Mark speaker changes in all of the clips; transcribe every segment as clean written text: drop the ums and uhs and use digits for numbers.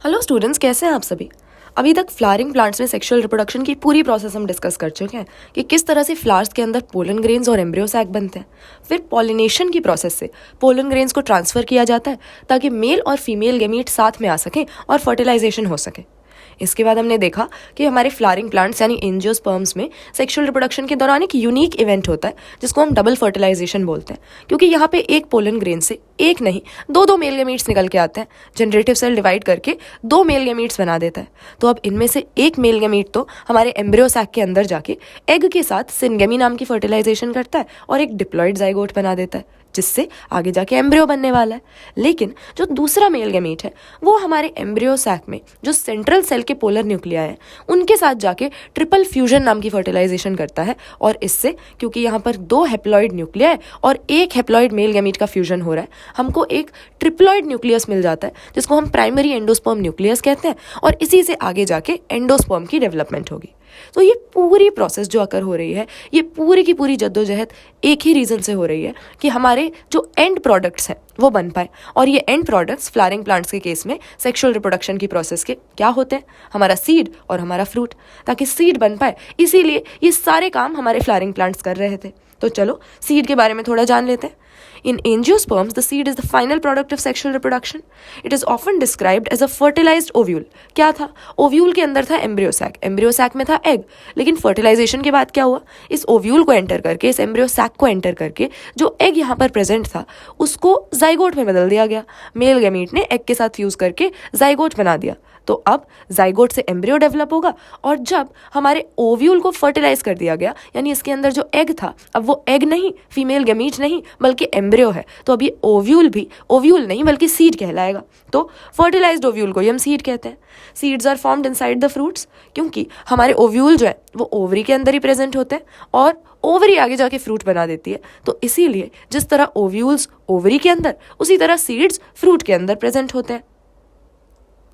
Speaker 1: Hello students, कैसे हैं आप सभी। अभी तक फ्लावरिंग प्लांट्स में सेक्सुअल रिप्रोडक्शन की पूरी प्रोसेस हम डिस्कस कर चुके हैं कि किस तरह से फ्लावर्स के अंदर पोलन ग्रेन्स और एम्ब्रियो सैक बनते हैं। फिर पॉलिनेशन की प्रोसेस से पोलन ग्रेन्स को ट्रांसफ़र किया जाता है ताकि मेल और फीमेल गैमीट साथ में आ सकें और फर्टिलाइजेशन हो सके। इसके बाद हमने देखा कि हमारे फ्लावरिंग प्लांट्स यानी एंजियोस्पर्म्स में सेक्सुअल रिप्रोडक्शन के दौरान एक यूनिक इवेंट होता है जिसको हम डबल फर्टिलाइजेशन बोलते हैं, क्योंकि यहाँ पे एक पोलन ग्रेन से एक नहीं दो मेल गैमीट्स निकल के आते हैं। जनरेटिव सेल डिवाइड करके दो मेल गैमीट्स बना देता है। तो अब इनमें से एक मेल गैमीट तो हमारे एम्ब्रियो सैक के अंदर जाके एग के साथ सिनगेमी नाम की फर्टिलाइजेशन करता है और एक डिप्लॉयड जाइगोट बना देता है, जिससे आगे जाके एम्ब्रियो बनने वाला है। लेकिन जो दूसरा मेल गैमीट है वो हमारे एम्ब्रियो सैक में जो सेंट्रल सेल के पोलर न्यूक्लिया है उनके साथ जाके ट्रिपल फ्यूजन नाम की फर्टिलाइजेशन करता है। और इससे, क्योंकि यहाँ पर दो हेप्लॉइड न्यूक्लिया है और एक हेप्लॉइड मेल गैमीट का फ्यूजन हो रहा है, हमको एक ट्रिप्लॉइड न्यूक्लियस मिल जाता है जिसको हम प्राइमरी एंडोस्पर्म न्यूक्लियस कहते हैं। और इसी से आगे जाके एंडोस्पर्म की डेवलपमेंट होगी। तो ये पूरी प्रोसेस जो अकर हो रही है, ये पूरी की पूरी जद्दोजहद एक ही रीज़न से हो रही है कि हमारे जो एंड प्रोडक्ट्स हैं वो बन पाए। और ये एंड प्रोडक्ट्स फ्लावरिंग प्लांट्स के केस में सेक्सुअल रिप्रोडक्शन की प्रोसेस के क्या होते हैं, हमारा सीड और हमारा फ्रूट। ताकि सीड बन पाए, इसीलिए ये सारे काम हमारे फ्लावरिंग प्लांट्स कर रहे थे। तो चलो सीड के बारे में थोड़ा जान लेते हैं। In angiosperms, the seed is the final product of sexual reproduction. It is often described as a fertilized ovule. क्या था? ओव्यूल के अंदर था एम्ब्रियो सैक, एम्ब्रियो सैक में था एग। लेकिन फर्टिलाइजेशन के बाद क्या हुआ, इस ओव्यूल को एंटर करके, इस एम्ब्रियो सैक को एंटर करके जो एग यहाँ पर प्रेजेंट था उसको जाइगोट में बदल दिया गया। मेल गैमीट ने एग के साथ फ्यूज करके जाइगोट बना दिया। तो अब जाइगोट से एम्ब्रियो डेवलप होगा। और जब हमारे ओव्यूल को फर्टिलाइज कर दिया गया, यानी इसके अंदर जो एग था अब वो एग नहीं, फीमेल गैमीट नहीं, बल्कि एम्ब्रियो है। तो अब ये ओव्यूल भी ओव्यूल नहीं बल्कि सीड कहलाएगा। तो फर्टिलाइज्ड ओव्यूल को ही हम सीड कहते हैं। Seeds are formed inside the fruits, क्योंकि हमारे ओव्यूल जो है वो ओवरी के अंदर ही प्रेजेंट होते हैं और ओवरी आगे जाके फ्रूट बना देती है। तो इसीलिए जिस तरह ओव्यूल्स ओवरी के अंदर, उसी तरह सीड्स फ्रूट के अंदर प्रेजेंट होते हैं।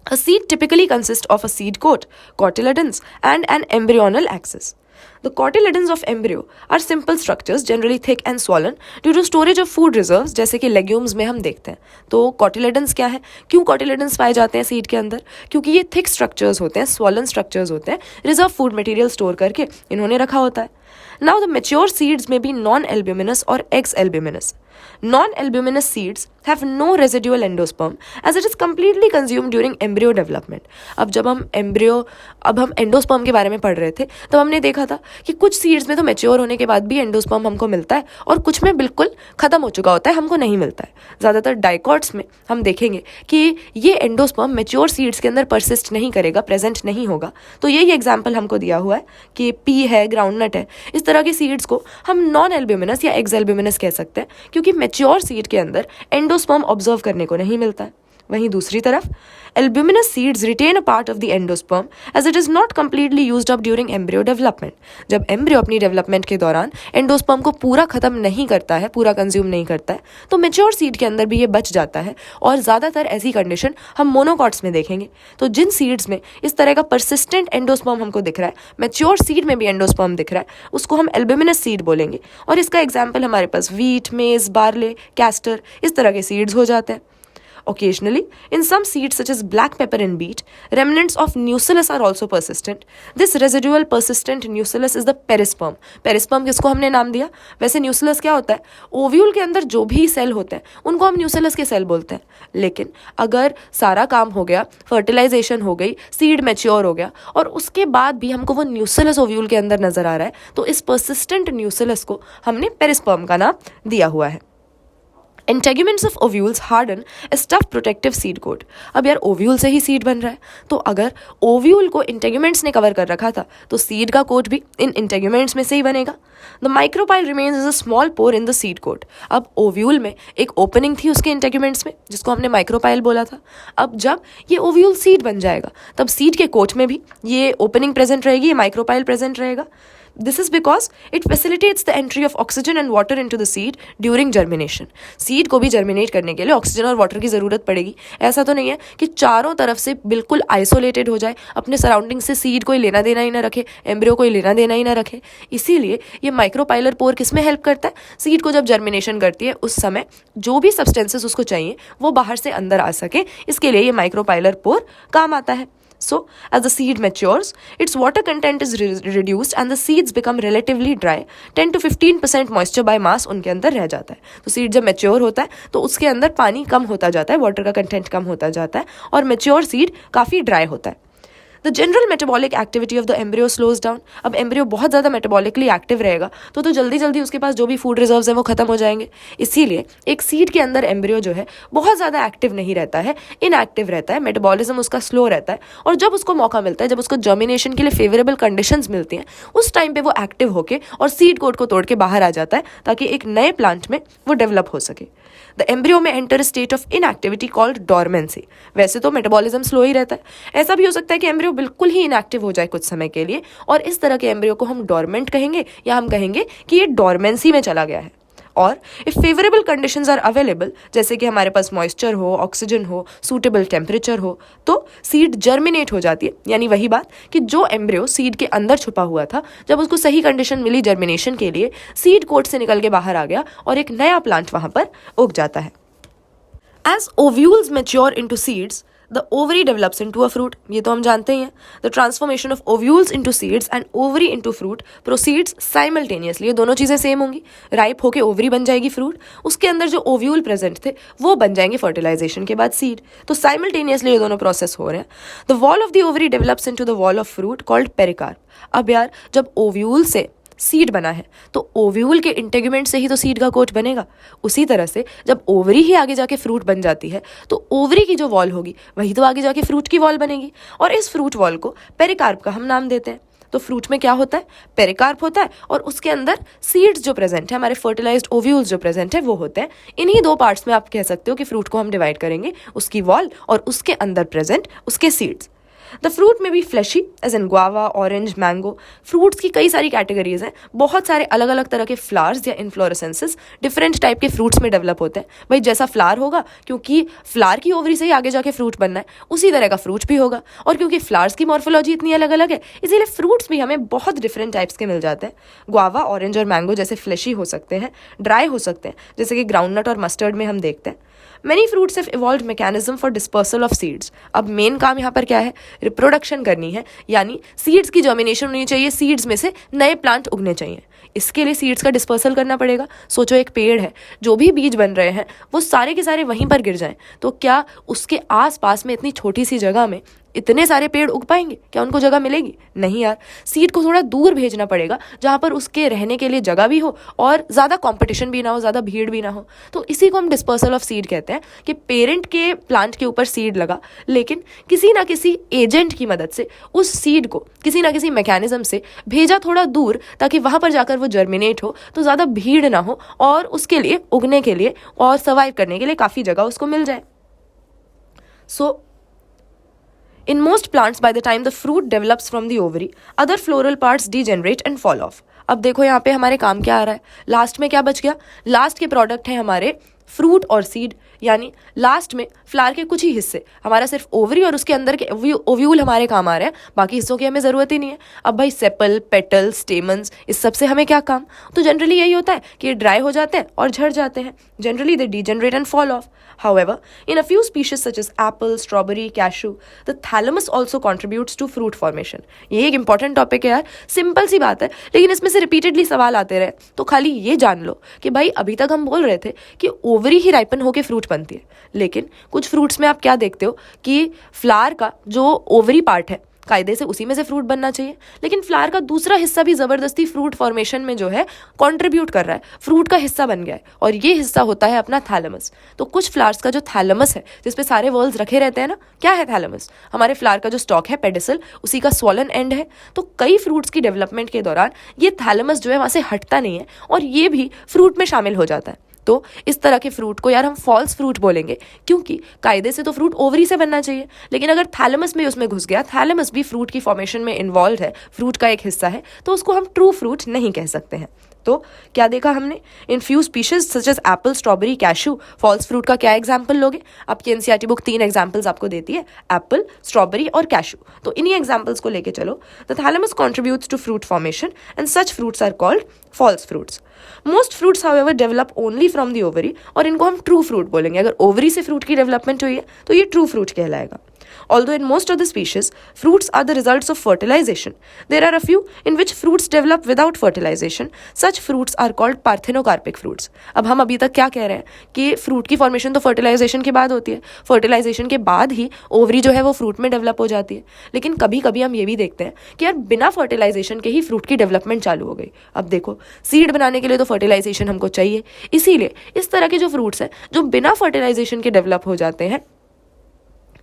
Speaker 1: A seed typically consists of a seed coat, cotyledons, and an embryonal axis. The cotyledons of embryo are simple structures, generally thick and swollen, due to storage of food reserves, जैसे कि legumes में हम देखते हैं। तो cotyledons क्या है, क्यों cotyledons पाए जाते हैं सीड के अंदर? क्योंकि ये thick structures होते हैं, swollen structures होते हैं, reserve food material store करके इन्होंने रखा होता है। Now the mature seeds may be non-albuminous or ex-albuminous. Non-albuminous seeds have no residual endosperm as it is completely consumed during embryo development. अब हम एंडोस्पर्म के बारे में पढ़ रहे थे तब हमने देखा था कि कुछ सीड्स में तो मैच्योर होने के बाद भी एंडोस्पर्म हमको मिलता है और कुछ में बिल्कुल खत्म हो चुका होता है, हमको नहीं मिलता है। ज़्यादातर डाइकॉट्स में हम देखेंगे कि ये एंडोस्पर्म मैच्योर सीड्स के अंदर परसिस्ट नहीं करेगा, प्रेजेंट नहीं होगा। तो यही एग्जाम्पल हमको दिया हुआ है कि पी है, ग्राउंडनट है, इस तरह के सीड्स को हम नॉन एल्ब्यूमिनस या एक्स एल्ब्यूमिनस कह सकते हैं, क्योंकि मैच्योर सीड के अंदर एंडोस्पर्म ऑब्जर्व करने को नहीं मिलता है। वहीं दूसरी तरफ albuminous seeds retain a part of the endosperm as it is not completely used up during embryo development. जब एम्ब्रियो अपनी डेवलपमेंट के दौरान एंडोस्पर्म को पूरा खत्म नहीं करता है, पूरा कंज्यूम नहीं करता है, तो मेच्योर सीड के अंदर भी ये बच जाता है। और ज़्यादातर ऐसी कंडीशन हम मोनोकॉट्स में देखेंगे। तो जिन सीड्स में इस तरह का परसिस्टेंट एंडोस्पर्म हमको दिख रहा है, मेच्योर सीड में भी एंडोस्पर्म दिख रहा है, उसको हम एल्ब्यूमिनस सीड बोलेंगे। और इसका एग्जाम्पल हमारे पास वीट, मेज, बार्ले, कैस्टर, इस तरह के सीड्स हो जाते हैं। Occasionally, in some seeds such as black pepper and beet, remnants of nucellus are also persistent. This residual persistent nucellus is the perisperm. Perisperm किसको हमने नाम दिया? वैसे nucellus क्या होता है? ओव्यूल के अंदर जो भी सेल होते हैं उनको हम nucellus के सेल बोलते हैं। लेकिन अगर सारा काम हो गया, फर्टिलाइजेशन हो गई, सीड मैच्योर हो गया और उसके बाद भी हमको वो nucellus ओव्यूल के अंदर नजर आ रहा है, तो इस persistent nucellus को हमने पेरिस्पर्म का नाम दिया हुआ है। Integuments of ovules harden a stuff protective seed coat. अब यार ओव्यूल से ही सीड बन रहा है, तो अगर ओव्यूल को इंटेग्यूमेंट्स ने कवर कर रखा था तो सीड का कोट भी इन इंटेग्यूमेंट्स में से ही बनेगा। The micropyle remains as a small pore in the seed coat. अब ओव्यूल में एक ओपनिंग थी उसके इंटेग्यूमेंट्स में, जिसको हमने माइक्रोपाइल बोला था। अब जब ये ओव्यूल सीड बन जाएगा तब सीड के कोट में भी ये ओपनिंग प्रेजेंट रहेगी, ये माइक्रोपाइल प्रेजेंट रहेगा। This is because it facilitates the entry of oxygen and water into the seed during germination. Seed को भी जर्मिनेट करने के लिए ऑक्सीजन और वाटर की ज़रूरत पड़ेगी। ऐसा तो नहीं है कि चारों तरफ से बिल्कुल आइसोलेटेड हो जाए, अपने सराउंडिंग से सीड कोई लेना देना ही ना रखे, एम्ब्रियो कोई लेना देना ही ना रखे। इसीलिए ये माइक्रोपाइलर पोर किस में हेल्प करता है? सीड को जब जर्मिनेशन करती है उस समय जो भी सब्सटेंसेस उसको चाहिए वो बाहर से अंदर आ सके, इसके लिए ये माइक्रोपाइलर पोर काम आता है। So, as the seed matures, its water content is reduced and the seeds become relatively dry. 10 to 15% moisture by mass उनके अंदर रह जाता है। तो सीड जब मैच्योर होता है तो उसके अंदर पानी कम होता जाता है, वाटर का कंटेंट कम होता जाता है और मैच्योर सीड काफ़ी ड्राई होता है। The general metabolic activity of the embryo slows down. अब एम्ब्रियो बहुत ज़्यादा मेटाबॉलिकली एक्टिव रहेगा तो जल्दी जल्दी उसके पास जो भी फूड रिजर्व्स हैं वो खत्म हो जाएंगे। इसीलिए एक सीड के अंदर एम्ब्रियो जो है बहुत ज़्यादा एक्टिव नहीं रहता है, इनएक्टिव रहता है, मेटाबॉलिज्म उसका स्लो रहता है। और जब उसको मौका मिलता है, जब उसको जर्मिनेशन के लिए फेवरेबल कंडीशंस मिलती हैं, उस टाइम पे वो एक्टिव होकर और सीड कोट को तोड़ के बाहर आ जाता है ताकि एक नए प्लांट में वो डेवलप हो सके। द एम्ब्रियो में enter state of inactivity called dormancy. वैसे तो मेटाबॉलिज्म स्लो ही रहता है, ऐसा भी हो सकता है कि एम्ब्रियो बिल्कुल ही इनएक्टिव हो जाए कुछ समय के लिए और इस तरह के एम्ब्रियो को हम डॉर्मेंट कहेंगे या हम कहेंगे कि ये डॉर्मेंसी में चला गया है। और if favourable conditions are available, जैसे कि हमारे पास मॉइस्चर हो, ऑक्सीजन हो, सूटेबल टेम्परेचर हो, तो सीड जर्मिनेट हो जाती है। यानी वही बात कि जो एम्ब्रियो सीड के अंदर छुपा हुआ था, जब उसको सही कंडीशन मिली जर्मिनेशन के लिए, सीड कोट से निकल के बाहर आ गया और एक नया प्लांट वहां पर उग जाता है। As ovules mature into seeds, the ovary develops into a fruit. ये तो हम जानते ही हैं। The transformation of ovules into seeds and ovary into fruit proceeds simultaneously. ये दोनों चीज़ें सेम होंगी। राइप होके ओवरी बन जाएगी फ्रूट, उसके अंदर जो ओव्यूल प्रेजेंट थे वो बन जाएंगे फर्टिलाइजेशन के बाद सीड। तो साइमल्टेनियसली ये दोनों प्रोसेस हो रहे हैं। The wall of the ovary develops into the wall of fruit called pericarp. अब यार, जब ओव्यूल से सीड बना है तो ओव्यूल के इंटेगुमेंट से ही तो सीड का कोट बनेगा। उसी तरह से जब ओवरी ही आगे जाके फ्रूट बन जाती है तो ओवरी की जो वॉल होगी वही तो आगे जाके फ्रूट की वॉल बनेगी और इस फ्रूट वॉल को पेरिकार्प का हम नाम देते हैं। तो फ्रूट में क्या होता है? पेरिकार्प होता है और उसके अंदर सीड्स जो प्रेजेंट है, हमारे फर्टिलाइज्ड ओव्यूल्स जो प्रेजेंट है वो होते हैं। इन्हीं दो पार्ट्स में आप कह सकते हो कि फ्रूट को हम डिवाइड करेंगे, उसकी वॉल और उसके अंदर प्रेजेंट उसके सीड्स। द फ्रूट में be fleshy as in guava, orange, mango. Fruits की कई सारी कैटेगरीज हैं, बहुत सारे अलग अलग तरह के फ्लावर्स या इन्फ्लोरेसेंसेस डिफरेंट टाइप के फ्रूट्स में डेवलप होते हैं। भाई जैसा फ्लावर होगा, क्योंकि फ्लावर की ओवरी से ही आगे जाके फ्रूट बनना है, उसी तरह का फ्रूट भी होगा। और क्योंकि फ्लावर्स की मॉर्फोलॉजी इतनी अलग अलग है, इसीलिए फ्रूट्स भी हमें बहुत डिफरेंट टाइप्स के मिल जाते हैं। गुआवा, ऑरेंज और मैंगो जैसे फ्लैशी हो सकते हैं, ड्राई हो सकते हैं, जैसे कि ग्राउंडनट और मस्टर्ड में हम देखते हैं। Many fruits have evolved mechanism for dispersal of seeds. अब मेन काम यहाँ पर क्या है? रिप्रोडक्शन करनी है, यानी सीड्स की जर्मिनेशन होनी चाहिए, सीड्स में से नए प्लांट उगने चाहिए। इसके लिए सीड्स का डिस्पर्सल करना पड़ेगा। सोचो एक पेड़ है, जो भी बीज बन रहे हैं वो सारे के सारे वहीं पर गिर जाएं, तो क्या उसके आसपास में इतनी छोटी सी जगह में इतने सारे पेड़ उग पाएंगे? क्या उनको जगह मिलेगी? नहीं यार, सीड को थोड़ा दूर भेजना पड़ेगा जहाँ पर उसके रहने के लिए जगह भी हो और ज़्यादा कंपटीशन भी ना हो, ज़्यादा भीड़ भी ना हो। तो इसी को हम डिस्पर्सल ऑफ सीड कहते हैं कि पेरेंट के प्लांट के ऊपर सीड लगा, लेकिन किसी ना किसी एजेंट की मदद से उस सीड को किसी ना किसी मैकेनिज्म से भेजा थोड़ा दूर, ताकि वहाँ पर जाकर वो जर्मिनेट हो, तो ज़्यादा भीड़ ना हो और उसके लिए उगने के लिए और सर्वाइव करने के लिए काफ़ी जगह उसको मिल जाए। सो in most plants, by the time the fruit develops from the ovary, other floral parts degenerate and fall off. अब देखो यहाँ पे हमारे काम क्या आ रहा है, लास्ट में क्या बच गया? लास्ट के प्रोडक्ट है हमारे फ्रूट और सीड, यानी लास्ट में फ्लावर के कुछ ही हिस्से, हमारा सिर्फ ओवरी और उसके अंदर के ओव्यूल हमारे काम आ रहे हैं, बाकी हिस्सों की हमें ज़रूरत ही नहीं है। अब भाई सेपल, पेटल, स्टेमन्स, इस सब से हमें क्या काम? तो जनरली यही होता है कि ये ड्राई हो जाते हैं और झड़ जाते हैं। Generally they degenerate and fall of. However, in a few species such as apple, strawberry, cashew, the thalamus also contributes to fruit formation. ये एक इंपॉर्टेंट टॉपिक है यार, सिंपल सी बात है, लेकिन इसमें से रिपीटेडली सवाल आते रहे, तो खाली ये जान लो कि भाई अभी तक हम बोल रहे थे कि ओवरी ही राइपन होके फ्रूट बनती है, लेकिन कुछ फ्रूट्स में आप क्या देखते हो कि फ्लावर का जो ओवरी पार्ट है कायदे से उसी में से फ्रूट बनना चाहिए, लेकिन फ्लावर का दूसरा हिस्सा भी ज़बरदस्ती फ्रूट फॉर्मेशन में जो है कंट्रीब्यूट कर रहा है, फ्रूट का हिस्सा बन गया है, और ये हिस्सा होता है अपना थैलेमस। तो कुछ फ्लावर्स का जो थैलेमस है, जिस पे सारे वर्ल्स रखे रहते हैं ना, क्या है थैलेमस? हमारे फ्लावर का जो स्टॉक है, पेडिसल, उसी का स्वॉलन एंड है। तो कई फ्रूट्स की डेवलपमेंट के दौरान ये थैलेमस जो है वहाँ से हटता नहीं है और ये भी फ्रूट में शामिल हो जाता है। तो इस तरह के फ्रूट को यार हम फॉल्स फ्रूट बोलेंगे, क्योंकि कायदे से तो फ्रूट ओवरी से बनना चाहिए, लेकिन अगर थैलेमस में उसमें घुस गया, थैलेमस भी फ्रूट की फॉर्मेशन में इन्वॉल्व है, फ्रूट का एक हिस्सा है, तो उसको हम ट्रू फ्रूट नहीं कह सकते हैं। तो क्या देखा हमने, in few species such as apple, strawberry, cashew, false fruit का क्या एग्जाम्पल लोगे? आपकी एनसीईआरटी बुक 3 एग्जाम्पल्स आपको देती है, एप्पल, स्ट्रॉबेरी और कैशू। तो इन्हीं एग्जाम्पल्स को लेके चलो। The thalamus contributes to fruit formation and such fruits are called false fruits. Most fruits however develop only from the ovary, और इनको हम ट्रू फ्रूट बोलेंगे। अगर ओवरी से फ्रूट की डेवलपमेंट हुई है तो ये ट्रू फ्रूट कहलाएगा। Although in most of the species, fruits are the results of fertilization, there are a few in which fruits develop without fertilization. Such fruits are called parthenocarpic fruits. अब हम अभी तक क्या कह रहे हैं कि फ्रूट की फॉर्मेशन तो फर्टिलाइजेशन के बाद होती है, फर्टिलाइजेशन के बाद ही ओवरी जो है वो फ्रूट में डेवलप हो जाती है। लेकिन कभी कभी हम ये भी देखते हैं कि यार बिना फर्टिलाइजेशन के ही फ्रूट की डेवलपमेंट चालू हो गई। अब देखो, सीड बनाने के लिए तो फर्टिलाइजेशन हमको चाहिए, इसीलिए इस तरह के जो फ्रूट्स हैं जो बिना फर्टिलाइजेशन के डेवलप हो जाते हैं,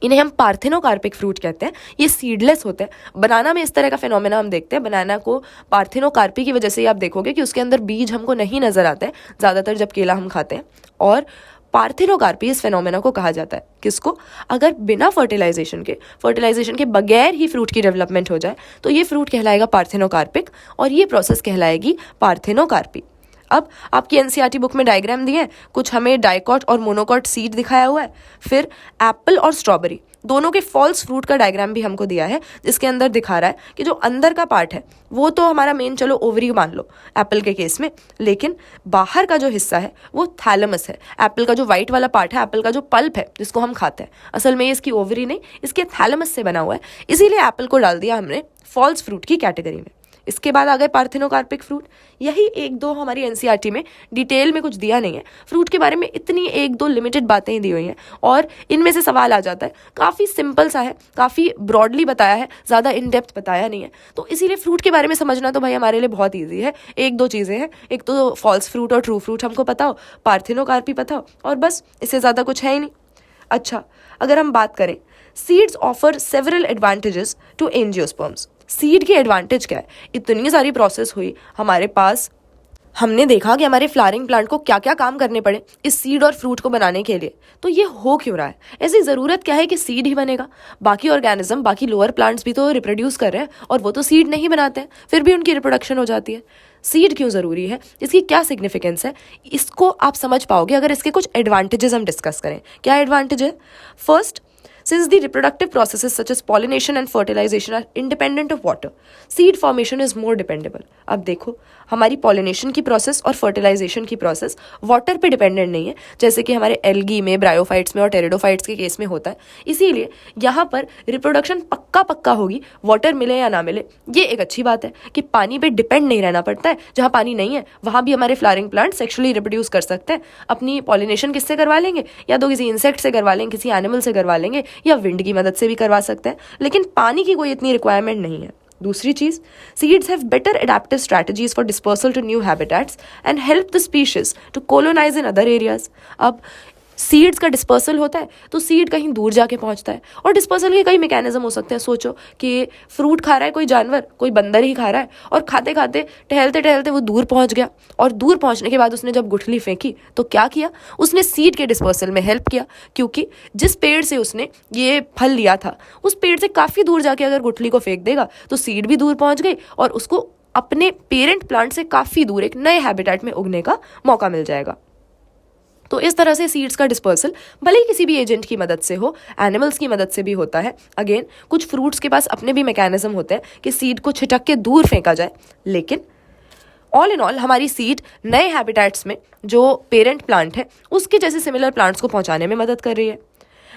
Speaker 1: इन्हें हम पार्थेनोकार्पिक फ्रूट कहते हैं। ये सीडलेस होते हैं। बनाना में इस तरह का फिनोमेना हम देखते हैं। बनाना को पार्थेनोकार्पी की वजह से ही आप देखोगे कि उसके अंदर बीज हमको नहीं नजर आते हैं ज़्यादातर जब केला हम खाते हैं। और पार्थेनोकार्पी इस फिनोमेना को कहा जाता है। किसको? अगर बिना फर्टिलाइजेशन के बगैर ही फ्रूट की डेवलपमेंट हो जाए तो ये फ्रूट कहलाएगा पार्थेनोकार्पिक, और ये प्रोसेस कहलाएगी पार्थेनोकार्पी। अब आपकी एनसीईआरटी बुक में डायग्राम दिए हैं, कुछ हमें डाइकॉट और मोनोकॉट सीड दिखाया हुआ है, फिर एप्पल और स्ट्रॉबेरी दोनों के फॉल्स फ्रूट का डायग्राम भी हमको दिया है, जिसके अंदर दिखा रहा है कि जो अंदर का पार्ट है वो तो हमारा मेन, चलो ओवरी मान लो एप्पल के केस में, लेकिन बाहर का जो हिस्सा है वो थैलेमस है। एप्पल का जो वाइट वाला पार्ट है, एप्पल का जो पल्प है जिसको हम खाते हैं, असल में ये इसकी ओवरी नहीं, इसके थैलेमस से बना हुआ है, इसीलिए एप्पल को डाल दिया हमने फॉल्स फ्रूट की कैटेगरी में। इसके बाद आ गए पार्थेनोकार्पिक फ्रूट। यही एक दो हमारी एनसीईआरटी में डिटेल में कुछ दिया नहीं है फ्रूट के बारे में, इतनी एक दो लिमिटेड बातें ही दी हुई हैं, और इनमें से सवाल आ जाता है। काफ़ी सिंपल सा है, काफ़ी ब्रॉडली बताया है, ज़्यादा इन डेप्थ बताया नहीं है, तो इसीलिए फ्रूट के बारे में समझना तो भाई हमारे लिए बहुत ईजी है। एक दो चीज़ें हैं, एक तो फॉल्स फ्रूट और ट्रू फ्रूट हमको पता हो, पार्थेनोकार्पी पता हो, और बस, इससे ज़्यादा कुछ है ही नहीं। अच्छा, अगर हम बात करें, seeds offer several advantages to angiosperms. Seed के एडवांटेज क्या है? इतनी सारी प्रोसेस हुई हमारे पास, हमने देखा कि हमारे फ्लावरिंग प्लांट को क्या क्या काम करने पड़े इस सीड और फ्रूट को बनाने के लिए। तो ये हो क्यों रहा है? ऐसी ज़रूरत क्या है कि सीड ही बनेगा? बाकी ऑर्गेनिज्म, बाकी लोअर प्लांट्स भी तो रिप्रोड्यूस कर रहे हैं, और वो तो सीड नहीं बनाते हैं, फिर भी उनकी रिप्रोडक्शन हो जाती है। सीड क्यों ज़रूरी है? इसकी क्या सिग्निफिकेंस है? इसको आप समझ पाओगे अगर इसके कुछ एडवांटेजेस हम डिस्कस करें। क्या एडवांटेज है? First, since the reproductive processes such as pollination and fertilization are independent of water, seed formation is more dependable. अब देखो, हमारी पॉलिनेशन की प्रोसेस और फर्टिलाइजेशन की प्रोसेस वाटर पे डिपेंडेंट नहीं है, जैसे कि हमारे एल्गी में, ब्रायोफाइट्स में और टेरिडोफाइट्स के केस में होता है। इसीलिए यहाँ पर रिप्रोडक्शन पक्का होगी, वाटर मिले या ना मिले। ये एक अच्छी बात है कि पानी पे डिपेंड नहीं रहना पड़ता है। जहाँ पानी नहीं है वहाँ भी हमारे फ्लावरिंग प्लांट सेक्सुअली रिप्रोड्यूस कर सकते हैं। अपनी पॉलिनेशन किससे करवा लेंगे? या तो किसी इंसेक्ट से करवा लेंगे, किसी एनिमल से करवा लेंगे, या विंड की मदद से भी करवा सकते हैं, लेकिन पानी की कोई इतनी रिक्वायरमेंट नहीं है। दूसरी चीज, seeds have better adaptive strategies for dispersal to new habitats and help the species to colonise in other areas. अब सीड्स का डिस्पर्सल होता है तो सीड कहीं दूर जाके पहुंचता है, और डिस्पर्सल के कई मैकेनिज्म हो सकते हैं। सोचो कि फ्रूट खा रहा है कोई जानवर, कोई बंदर ही खा रहा है, और खाते खाते टहलते टहलते वो दूर पहुंच गया, और दूर पहुंचने के बाद उसने जब गुठली फेंकी तो क्या किया? उसने सीड के डिस्पर्सल में हेल्प किया, क्योंकि जिस पेड़ से उसने ये फल लिया था उस पेड़ से काफ़ी दूर जाके अगर गुठली को फेंक देगा तो सीड भी दूर पहुँच गई, और उसको अपने पेरेंट प्लांट से काफ़ी दूर एक नए हैबिटेट में उगने का मौका मिल जाएगा। तो इस तरह से सीड्स का डिस्पर्सल भले ही किसी भी एजेंट की मदद से हो, एनिमल्स की मदद से भी होता है। अगेन, कुछ फ्रूट्स के पास अपने भी मैकेनिज्म होते हैं कि सीड को छिटक के दूर फेंका जाए, लेकिन ऑल इन ऑल हमारी सीड नए हैबिटेट्स में जो पेरेंट प्लांट है उसके जैसे सिमिलर प्लांट्स को पहुंचाने में मदद कर रही है।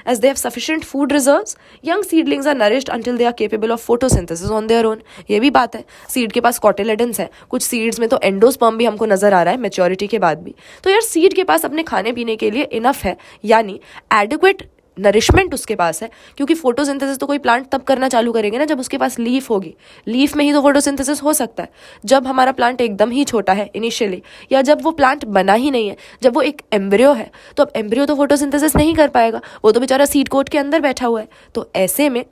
Speaker 1: As they have sufficient food reserves, young seedlings are nourished until they are capable of photosynthesis on their own. ये भी बात है, सीड के पास कोटिलेडन्स है, कुछ सीड्स में तो एंडोस्पर्म भी हमको नजर आ रहा है मैच्योरिटी के बाद भी। तो यार सीड के पास अपने खाने पीने के लिए इनफ है, यानी एडिक्वेट नरिशमेंट उसके पास है, क्योंकि फोटोसिंथेसिस तो कोई प्लांट तब करना चालू करेंगे ना जब उसके पास लीफ होगी। लीफ में ही तो फोटोसिंथेसिस हो सकता है। जब हमारा प्लांट एकदम ही छोटा है इनिशियली, या जब वो प्लांट बना ही नहीं है, जब वो एक एम्ब्रियो है, तो अब एम्ब्रियो तो फोटोसिंथेसिस नहीं कर पाएगा, वो तो बेचारा सीड कोट के अंदर बैठा हुआ है। तो ऐसे में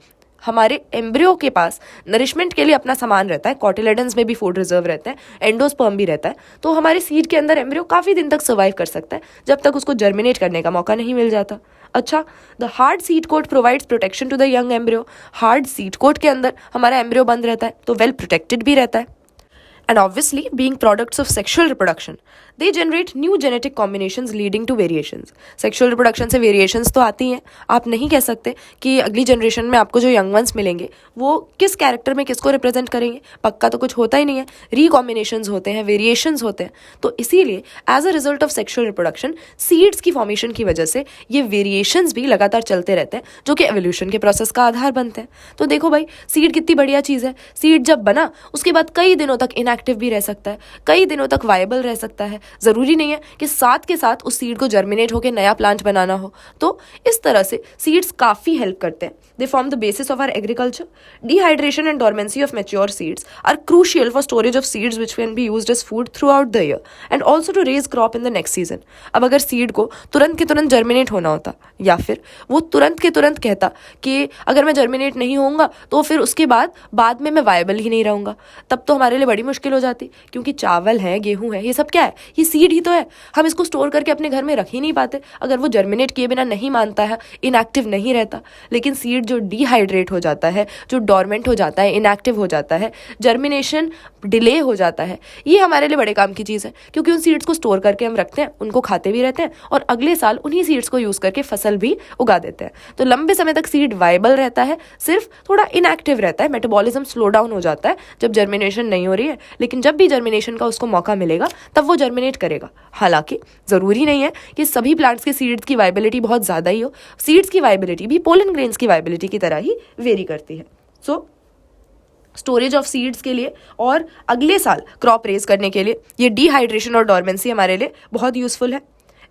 Speaker 1: हमारे एम्ब्रियो के पास नरिशमेंट के लिए अपना सामान रहता है, कॉटिलेडन्स में भी फूड रिजर्व रहता है, एंडोस्पर्म भी रहता है, तो हमारे सीड के अंदर एम्ब्रियो काफ़ी दिन तक सर्वाइव कर सकता है जब तक उसको जर्मिनेट करने का मौका नहीं मिल जाता। अच्छा, the hard seed coat provides protection to the young embryo. Hard seed coat के अंदर हमारा एम्ब्रियो बंद रहता है तो वेल प्रोटेक्टेड भी रहता है। And obviously, being products of sexual reproduction, they generate new genetic combinations leading to variations. Sexual reproduction से variations तो आती हैं। आप नहीं कह सकते कि अगली जनरेशन में आपको जो यंग वंस मिलेंगे वो किस कैरेक्टर में किसको रिप्रेजेंट करेंगे, पक्का तो कुछ होता ही नहीं है। रिकॉम्बिनेशंस होते हैं, वेरिएशंस होते हैं। तो इसीलिए as a result of sexual reproduction seeds की फॉर्मेशन की वजह से ये वेरिएशंस भी लगातार चलते रहते हैं जो कि एवोल्यूशन के प्रोसेस का आधार बनते हैं। तो देखो भाई, सीड कितनी बढ़िया चीज़ है। सीड जब बना उसके बाद कई दिनों तक इनएक्टिव भी रह सकता है, कई दिनों तक वायबल रह सकता है। ज़रूरी नहीं है कि साथ के साथ उस सीड को जर्मिनेट होकर नया प्लांट बनाना हो। तो इस तरह से सीड्स काफ़ी हेल्प करते हैं। They form the basis of our agriculture. Dehydration and dormancy of mature seeds are crucial for storage of seeds which can be used as food throughout the year and also to raise crop in the next season. अब अगर seed को तुरंत के तुरंत germinate होना होता या फिर वो तुरंत के तुरंत कहता कि अगर मैं जर्मिनेट नहीं होऊंगा तो फिर उसके बाद में मैं वायबल ही नहीं रहूंगा, तब तो हमारे लिए बड़ी मुश्किल हो जाती। क्योंकि चावल है, गेहूं है, ये सब क्या है? ये सीड ही तो है। हम इसको स्टोर करके अपने घर में रख ही नहीं पाते अगर वो जर्मिनेट किए बिना नहीं मानता है, इनएक्टिव नहीं रहता। लेकिन सीड जो डिहाइड्रेट हो जाता है, जो डोरमेंट हो जाता है, इनएक्टिव हो जाता है, जर्मिनेशन डिले हो जाता है, ये हमारे लिए बड़े काम की चीज़ है। क्योंकि उन सीड्स को स्टोर करके हम रखते हैं, उनको खाते भी रहते हैं और अगले साल उन्हीं सीड्स को यूज़ करके फसल भी उगा देते हैं। तो लंबे समय तक सीड वाइबल रहता है, सिर्फ थोड़ा इनएक्टिव रहता है, मेटाबॉलिज्म स्लो डाउन हो जाता है जब जर्मिनेशन नहीं हो रही है। लेकिन जब भी जर्मिनेशन का उसको मौका मिलेगा तब वो जर्मिनेट करेगा। हालांकि ज़रूरी नहीं है कि सभी प्लांट्स के सीड्स की वाइबिलिटी बहुत ज़्यादा ही हो। सीड्स की वाइबिलिटी भी पोलन ग्रेन्स की वाइबिलिटी की तरह ही वेरी करती है। सो स्टोरेज ऑफ सीड्स के लिए और अगले साल क्रॉप रेज करने के लिए ये डिहाइड्रेशन और डोरमेंसी हमारे लिए बहुत यूजफुल है।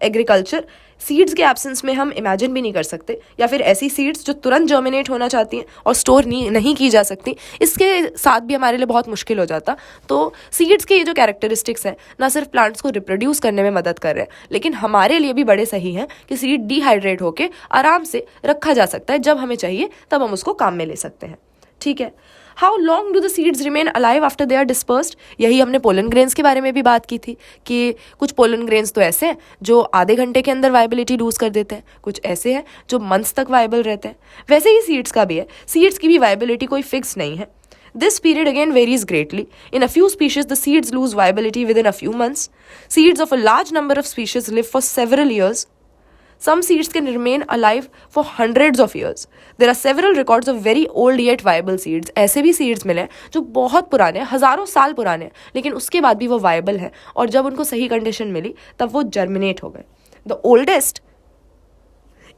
Speaker 1: एग्रीकल्चर सीड्स के एब्सेंस में हम इमेजिन भी नहीं कर सकते, या फिर ऐसी सीड्स जो तुरंत जर्मिनेट होना चाहती हैं और स्टोर नहीं की जा सकती, इसके साथ भी हमारे लिए बहुत मुश्किल हो जाता। तो सीड्स के ये जो कैरेक्टरिस्टिक्स हैं ना सिर्फ प्लांट्स को रिप्रोड्यूस करने में मदद कर रहे हैं, लेकिन हमारे लिए भी बड़े सही हैं कि सीड डिहाइड्रेट होकर आराम से रखा जा सकता है। जब हमें चाहिए तब हम उसको काम में ले सकते हैं। ठीक है। How long do the seeds remain alive after they are dispersed? यही हमने पोलन ग्रेन्स के बारे में भी बात की थी कि कुछ पोलन ग्रेन्स तो ऐसे हैं जो आधे घंटे के अंदर वाइबिलिटी लूज कर देते हैं, कुछ ऐसे हैं जो मंथ्स तक वाइबल रहते हैं। वैसे ही सीड्स का भी है। सीड्स की भी वाइबिलिटी कोई फिक्स नहीं है। This period again varies greatly. In a few species, the seeds lose viability within a few months. Seeds of a large number of species live for several years. Some seeds can remain alive for hundreds of years. There are several records of very old yet viable seeds. ऐसे भी seeds मिले हैं जो बहुत पुराने हैं, हज़ारों साल पुराने हैं, लेकिन उसके बाद भी वो viable हैं और जब उनको सही कंडीशन मिली तब वो germinate हो गए. The oldest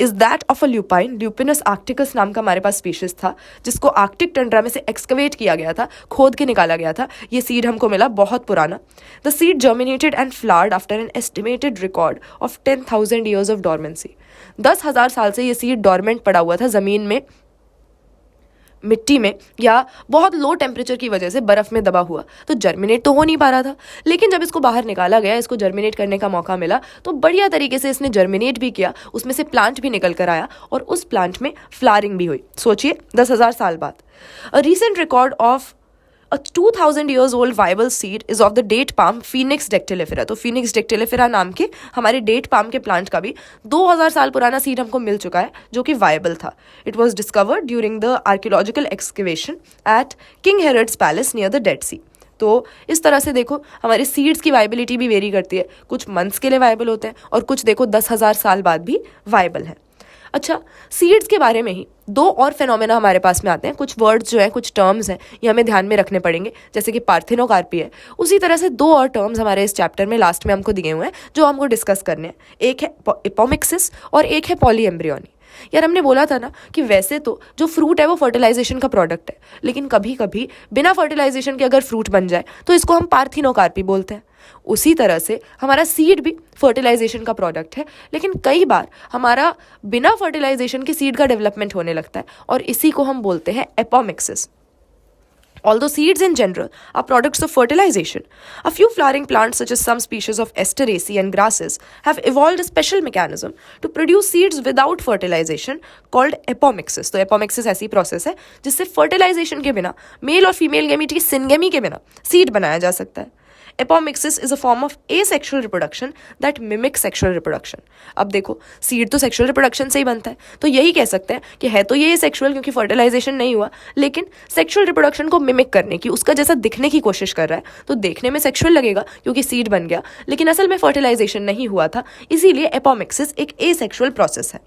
Speaker 1: is that of a lupine. Lupinus arcticus नाम का हमारे पास स्पीशीज था जिसको आर्कटिक टंड्रा में से एक्सकवेट किया गया था, खोद के निकाला गया था. ये सीड हमको मिला बहुत पुराना. The seed germinated and flowered after an estimated record of 10,000 years of dormancy. 10,000 साल से ये सीड डोरमेंट पड़ा हुआ था ज़मीन में, मिट्टी में, या बहुत लो टेम्परेचर की वजह से बर्फ़ में दबा हुआ, तो जर्मिनेट तो हो नहीं पा रहा था. लेकिन जब इसको बाहर निकाला गया, इसको जर्मिनेट करने का मौका मिला, तो बढ़िया तरीके से इसने जर्मिनेट भी किया, उसमें से प्लांट भी निकल कर आया और उस प्लांट में फ्लावरिंग भी हुई. सोचिए 10,000 साल बाद. A recent record of A 2,000 years old viable seed is of the date palm Phoenix dactylifera. तो Phoenix dactylifera नाम के हमारे डेट पाम के प्लांट का भी 2,000 साल पुराना सीड हमको मिल चुका है जो कि वायबल था. It was discovered during the archaeological excavation at King Herod's palace near the Dead Sea. तो इस तरह से देखो हमारे सीड्स की वाइबिलिटी भी वेरी करती है. कुछ मंथ्स के लिए वायबल होते हैं और कुछ देखो 10,000 साल बाद भी वायबल हैं. अच्छा, सीड्स के बारे में ही दो और फेनोमेना हमारे पास में आते हैं. कुछ वर्ड्स जो हैं, कुछ टर्म्स हैं, ये हमें ध्यान में रखने पड़ेंगे, जैसे कि पार्थिनोकार्पी है. उसी तरह से दो और टर्म्स हमारे इस चैप्टर में लास्ट में हमको दिए हुए हैं जो हमको डिस्कस करने हैं. एक है एपोमिक्सिस और एक है पॉलीएम्ब्रियोनी. यार हमने बोला था ना कि वैसे तो जो फ्रूट है वो फर्टिलाइजेशन का प्रोडक्ट है, लेकिन कभी कभी बिना फर्टिलाइजेशन के अगर फ्रूट बन जाए तो इसको हम पार्थिनोकार्पी बोलते हैं. उसी तरह से हमारा सीड भी फर्टिलाइजेशन का प्रोडक्ट है, लेकिन कई बार हमारा बिना फर्टिलाइजेशन के सीड का डेवलपमेंट होने लगता है और इसी को हम बोलते हैं apomixis. Although seeds in general are products of fertilization, a few flowering plants, such as some species of Asteraceae and grasses, have evolved a special mechanism to produce seeds without fertilization called apomixis. तो apomixis ऐसी process है जिससे fertilization के बिना mail और female gamete की syngamy के बिना सीड बनाया जा सकता है. Apomixis is a form of asexual reproduction that mimics sexual reproduction. अब देखो, सीड तो सेक्सुअल रिप्रोडक्शन से ही बनता है, तो यही कह सकते हैं कि है तो ये सेक्सुअल क्योंकि फर्टिलाइजेशन नहीं हुआ, लेकिन सेक्सुअल रिप्रोडक्शन को मिमिक करने की, उसका जैसा दिखने की कोशिश कर रहा है. तो देखने में सेक्सुअल लगेगा क्योंकि सीड बन गया, लेकिन असल में फर्टिलाइजेशन नहीं हुआ था, इसीलिए एपोमिक्सिस एक एसेक्सुअल प्रोसेस है.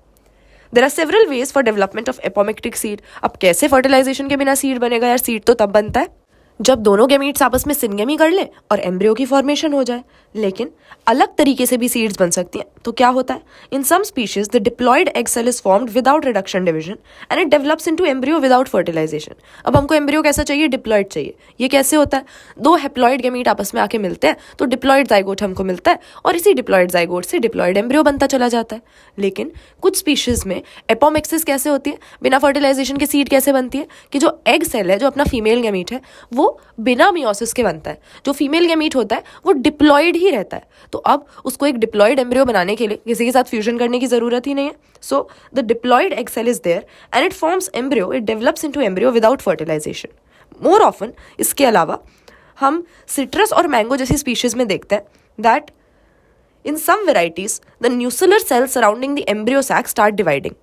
Speaker 1: There are several ways for development of apomictic seed. अब कैसे फर्टिलाइजेशन के बिना सीड बनेगा यार? सीड तो तब बनता है जब दोनों गैमीट्स आपस में सिनगेमी कर लें और एम्ब्रियो की फॉर्मेशन हो जाए. लेकिन अलग तरीके से भी सीड्स बन सकती हैं. तो क्या होता है? In some species the diploid egg cell is formed without reduction division and it develops into embryo without fertilisation. अब हमको एम्ब्रियो कैसा चाहिए? डिप्लॉयड चाहिए. ये कैसे होता है? दो हैप्लॉयड गैमीट आपस में आके मिलते हैं तो डिप्लॉयड जाइगोट हमको मिलता है और इसी डिप्लॉयड जाइगोट से डिप्लॉयड एम्ब्रियो बनता चला जाता है. लेकिन कुछ स्पीशीज में एपोमिक्सिस कैसे होती है? बिना फर्टिलाइजेशन के सीड कैसे बनती है कि जो एग सेल है, जो अपना फीमेल गैमीट है, वो बिना मियोसिस के बनता है. जो फीमेल गैमीट होता है वो डिप्लॉयड ही रहता है. तो अब उसको एक डिप्लॉयड एम्ब्रियो बनाने के लिए किसी के साथ फ्यूजन करने की जरूरत ही नहीं है. So the diploid egg cell is there and it forms embryo. It develops into embryo without fertilisation. More often इसके अलावा हम सिट्रस और मैंगो जैसी स्पीशीज में देखते हैं that in some varieties the nucellar cell surrounding the embryo sac start dividing.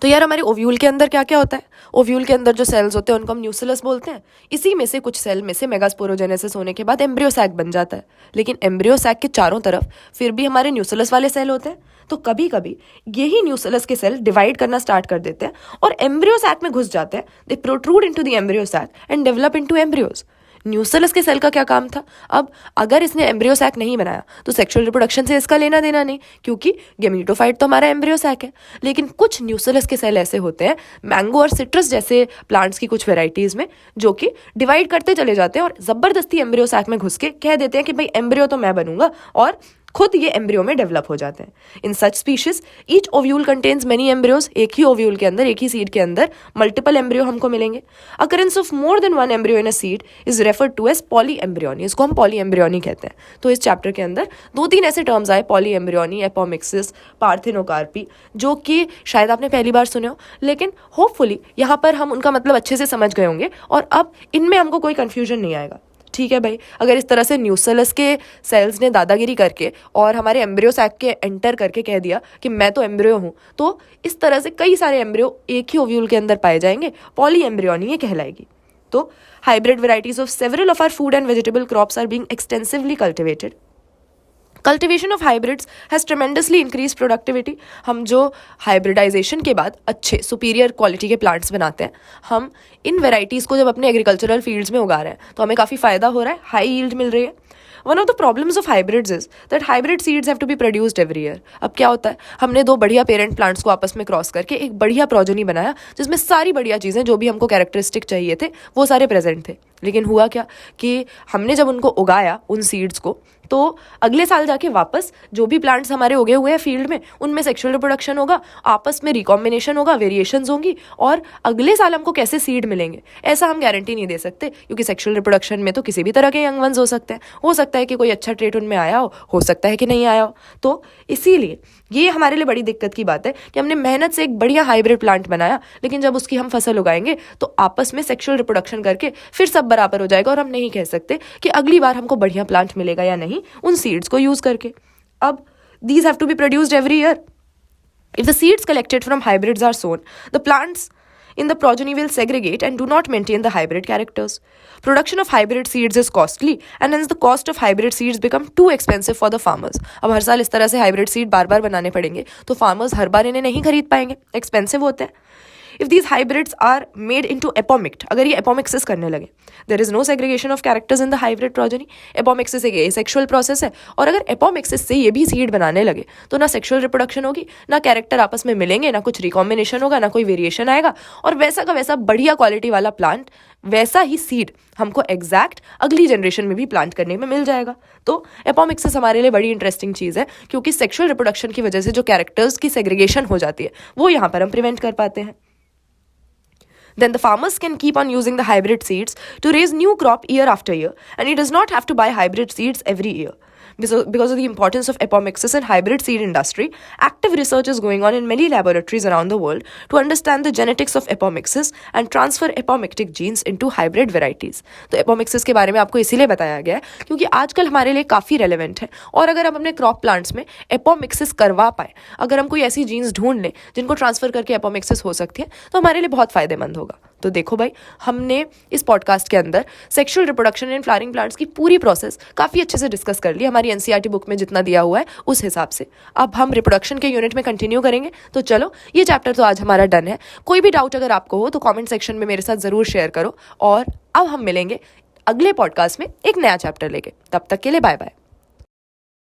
Speaker 1: तो यार हमारे ओव्यूल के अंदर क्या क्या होता है? ओव्यूल के अंदर जो सेल्स होते हैं उनको हम न्यूसेलस बोलते हैं. इसी में से कुछ सेल में से मेगास्पोरोजेनेसिस होने के बाद एम्ब्रियो सैक बन जाता है. लेकिन एम्ब्रियो सैक के चारों तरफ फिर भी हमारे न्यूसेलस वाले सेल होते हैं. तो कभी कभी यही न्यूसेलस के सेल डिवाइड करना स्टार्ट कर देते हैं और एम्ब्रियो सैक में घुस जाते हैं. They protrude into the embryo sac and develop into embryos. Nucellus के सेल का क्या काम था? अब अगर इसने एम्ब्रियो सैक नहीं बनाया तो सेक्सुअल रिप्रोडक्शन से इसका लेना देना नहीं, क्योंकि गेमीटोफाइट तो हमारा एम्ब्रियो सैक है. लेकिन कुछ न्यूसेलस के सेल ऐसे होते हैं, मैंगो और सिट्रस जैसे प्लांट्स की कुछ वेराइटीज में, जो कि डिवाइड करते चले जाते हैं और जबरदस्ती एम्ब्रियो सैक में घुस के कह देते हैं कि भाई एम्ब्रियो तो मैं बनूंगा, और खुद ये एम्ब्रियो में डेवलप हो जाते हैं. In such species each ovule contains many embryos. एक ही ओव्यूल के अंदर, एक ही सीड के अंदर मल्टीपल एम्ब्रियो हमको मिलेंगे. Occurrence of more than one embryo in a seed is referred to as polyembryony. इसको हम पॉली एम्ब्रियोनी कहते हैं. तो इस चैप्टर के अंदर 2-3 ऐसे टर्म्स आए, पॉली एम्ब्रियोनी, एपोमिक्सिस, पार्थिनोकार्पी, जो कि शायद आपने पहली बार सुने हो, लेकिन होपफुली यहाँ पर हम उनका मतलब अच्छे से समझ गए होंगे और अब इनमें हमको कोई कन्फ्यूजन नहीं आएगा. ठीक है भाई, अगर इस तरह से न्यूसेलस के सेल्स ने दादागिरी करके और हमारे एम्ब्रियो सैक के एंटर करके कह दिया कि मैं तो एम्ब्रियो हूँ, तो इस तरह से कई सारे एम्ब्रियो एक ही ओव्यूल के अंदर पाए जाएंगे. पॉली एम्ब्रियोनी ये कहलाएगी. तो hybrid varieties of several of our food and vegetable crops are being extensively cultivated. Cultivation of hybrids has tremendously increase productivity. हम जो हाइब्रिडाइजेशन के बाद अच्छे सुपीरियर क्वालिटी के प्लांट्स बनाते हैं, हम इन वेराइटीज़ को जब अपने एग्रीकल्चरल फील्ड्स में उगा रहे हैं तो हमें काफ़ी फ़ायदा हो रहा है, हाई यील्ड मिल रही है. One of the problems of hybrids is that hybrid seeds have to be produced every year. अब क्या होता है, हमने 2 बढ़िया पेरेंट प्लांट्स को आपस में क्रॉस करके एक बढ़िया प्रोजेनी बनाया जिसमें सारी बढ़िया चीज़ें जो भी हमको कैरेक्टरिस्टिक चाहिए थे वो सारे प्रेजेंट थे. लेकिन हुआ क्या कि हमने जब उनको उगाया उन सीड्स को, तो अगले साल जाके वापस जो भी प्लांट्स हमारे उगे हुए हैं फील्ड में, उनमें सेक्सुअल रिप्रोडक्शन होगा, आपस में रिकॉम्बिनेशन होगा, वेरिएशंस होंगी, और अगले साल हमको कैसे सीड मिलेंगे ऐसा हम गारंटी नहीं दे सकते, क्योंकि सेक्सुअल रिप्रोडक्शन में तो किसी भी तरह के यंग वंस हो सकते हैं. हो सकता है कि कोई अच्छा ट्रेट उनमें आया हो सकता है कि नहीं आया हो. तो इसीलिए ये हमारे लिए बड़ी दिक्कत की बात है कि हमने मेहनत से एक बढ़िया हाइब्रिड प्लांट बनाया, लेकिन जब उसकी हम फसल उगाएंगे तो आपस में सेक्सुअल रिप्रोडक्शन करके फिर सब बराबर हो जाएगा और हम नहीं कह सकते कि अगली बार हमको बढ़िया प्लांट मिलेगा या नहीं उन सीड्स को यूज करके. अब these have to be produced every year. If the seeds collected from hybrids are sown, the plants in the progeny will segregate and do not maintain the hybrid characters. Production of hybrid seeds is costly and hence the cost of hybrid seeds become too expensive for the farmers. अब हर साल इस तरह से hybrid seed बार बार बनाने पड़ेंगे तो farmers हर बार इन्हें नहीं खरीद पाएंगे, expensive होते हैं. If these hybrids are made into apomict, अगर ये apomixis करने लगे, there is no segregation of characters in the hybrid progeny. Apomixis एक asexual process है, और अगर apomixis से ये भी सीड बनाने लगे तो ना सेक्सुअल रिप्रोडक्शन होगी, ना कैरेक्टर आपस में मिलेंगे, ना कुछ रिकॉम्बिनेशन होगा, ना कोई वेरिएशन आएगा, और वैसा का वैसा बढ़िया क्वालिटी वाला प्लांट, वैसा ही सीड हमको एग्जैक्ट अगली जनरेशन में भी प्लांट करने में मिल जाएगा. तो एपोमिक्सिस हमारे लिए बड़ी इंटरेस्टिंग चीज़ है, क्योंकि सेक्सुअल रिप्रोडक्शन की वजह से जो कैरेक्टर्स की सेग्रीगेशन हो जाती है वो यहाँ पर हम प्रिवेंट कर पाते हैं. Then the farmers can keep on using the hybrid seeds to raise new crop year after year, and he does not have to buy hybrid seeds every year. Because of the importance of apomixis in hybrid seed industry, active research is going on in many laboratories around the world to understand the genetics of apomixis and transfer apomictic genes into hybrid varieties. तो apomixis के बारे में आपको इसीलिए बताया गया है क्योंकि आजकल हमारे लिए काफ़ी रेलेवेंट है, और अगर हम अपने क्रॉप प्लांट्स में apomixis करवा पाए, अगर हम कोई ऐसी जीन्स ढूंढ लें जिनको ट्रांसफ़र करके apomixis हो सकती है, तो हमारे लिए बहुत फ़ायदेमंद होगा. तो देखो भाई, हमने इस पॉडकास्ट के अंदर sexual reproduction in flowering plants की पूरी प्रोसेस काफ़ी अच्छे से डिस्कस कर ली. हमारी एनसीईआरटी बुक में जितना दिया हुआ है उस हिसाब से. अब हम रिप्रोडक्शन के यूनिट में कंटिन्यू करेंगे. तो चलो, ये चैप्टर तो आज हमारा डन है. कोई भी डाउट अगर आपको हो तो कॉमेंट सेक्शन में मेरे साथ ज़रूर शेयर करो, और अब हम मिलेंगे अगले पॉडकास्ट में एक नया चैप्टर लेके. तब तक के लिए बाय बाय.